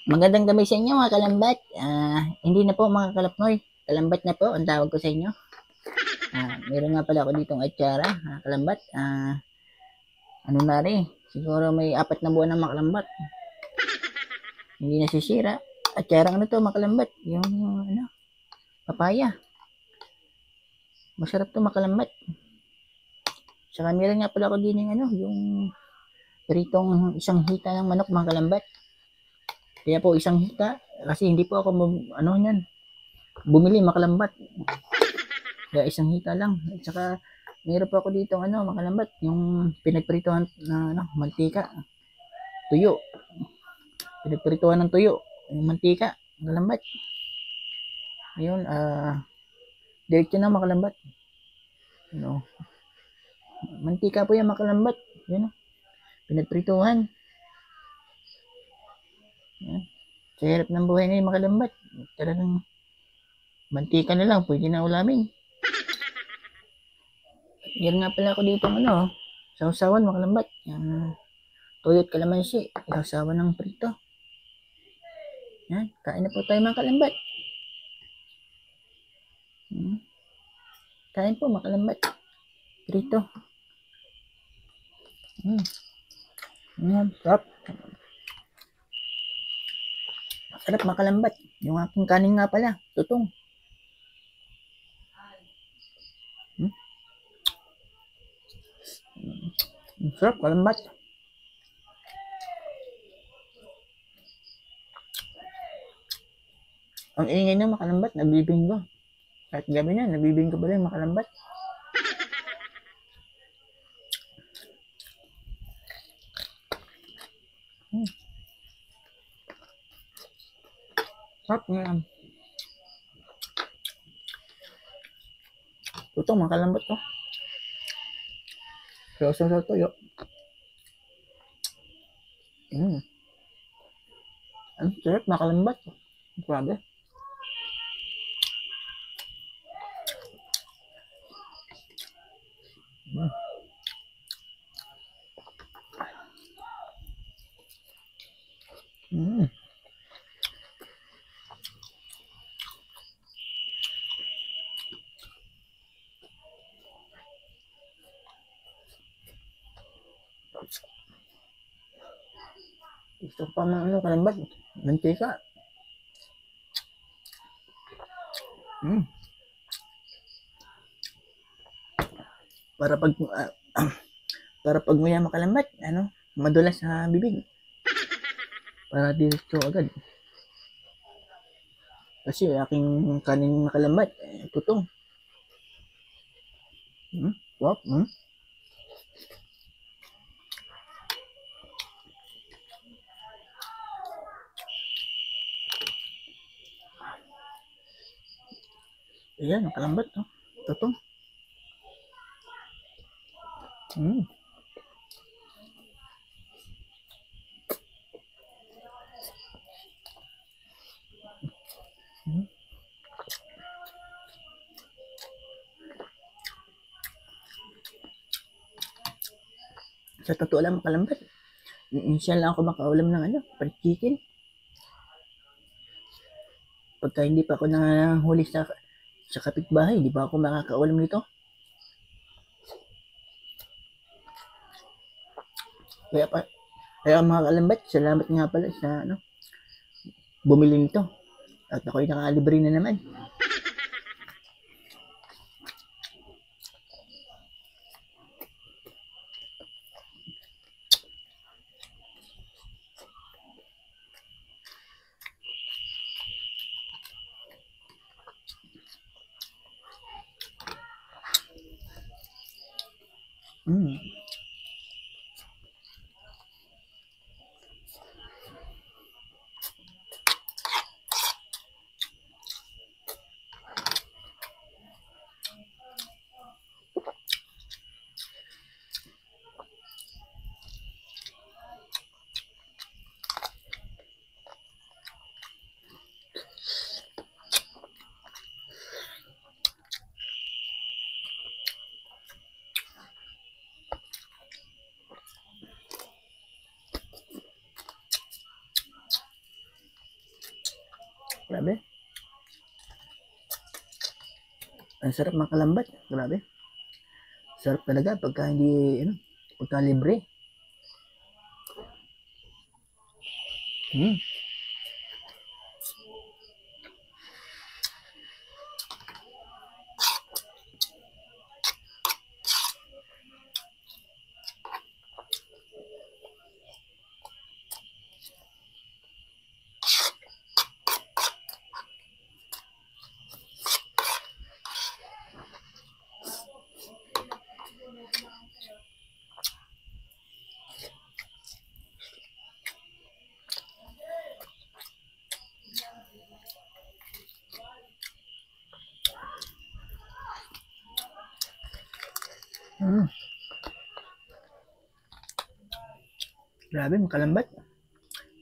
Magandang gabi sa inyo mga kalambat. Hindi na po mga kalapnoy. Kalambat na po ang tawag ko sa inyo. Meron nga pala ako ditong atsara, kalambat. Ano na rin, siguro may 4 na buwan na makalambat. Hindi nasisira. Atsarang ano to mga kalambat? Yung ano, papaya. Masarap to makalambat. Saka meron nga pala ako din yung ano, yung pritong isang hita ng manok mga kalambat. Kaya po isang hita, kasi hindi po ako ano yan, bumili makalambat. Kaya isang hita lang. At saka meron pa ako dito ano, makalambat, yung pinagpritohan na ano, mantika, tuyo. Pinagpritohan ng tuyo, yung mantika, makalambat. Ayun, diretso na makalambat. Ano, mantika po yung makalambat. Yun, pinagprituhan. Yan. Sa hirap ng buhay ngayon makalambat. Talagang mantika na lang, pwede na ulamin. Yan nga pala ako dito ano, sausawan makalambat. Yung tuyot kalamansi, sausawan ng prito. Yan, kain na po tayo mga kalambat. Kain po makalambat. Prito. Sarap. Sarap makalambat. Yung aking kanin nga pala, tutong. Sarap, kalambat. Ang ingay ng makalambat, nabibinggo. Kahit gabi na, nabibinggo pa rin makalambat. Sarap nga. Tutong makalambat to. Frozen sa tuyo. Ang sarap makalambat. Grabe. Gusto pa mga ano, kalambat. Mantika. Para pag para pag maya makalambat, ano, madulas sa bibig. Para diretso agad. Kasi aking kanin makalambat, tutong. Wow. Ayan, makalambat, no? Tutong. Sa totoo lang makalambat. Minsan lang ako makaulam ng ano, fried chicken. Pagka hindi pa ako nahuli sa kapitbahay, hindi pa ako makakaulam nito. Kaya mga kalambat, salamat nga pala sa ano, bumili nito. At ako'y nakalibre na naman. Grabe. Ang sarap makalambat. Grabe. Sarap talaga pagka hindi, pagka libre. Hmm. Hmm. Grabe, makalambat.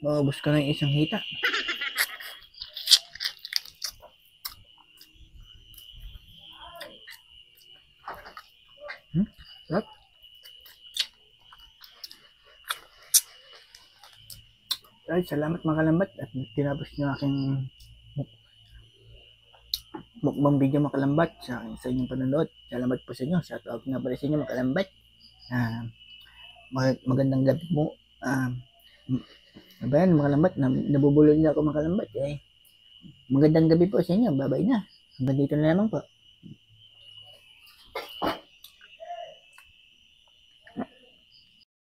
Maubos ka ng isang hita. Sarap. Ay, salamat mga kalambat at tinapos niyo aking mukbang video mga kalambat sa inyong panonood. Salamat po sa inyo. Shout out nga pala sa inyo mga kalambat. Magandang gabi mo. Ano ba yan mga kalambat? Nabubulol na ako mga kalambat. Magandang gabi po sa inyo. Bye-bye na. Hanggang dito na naman po.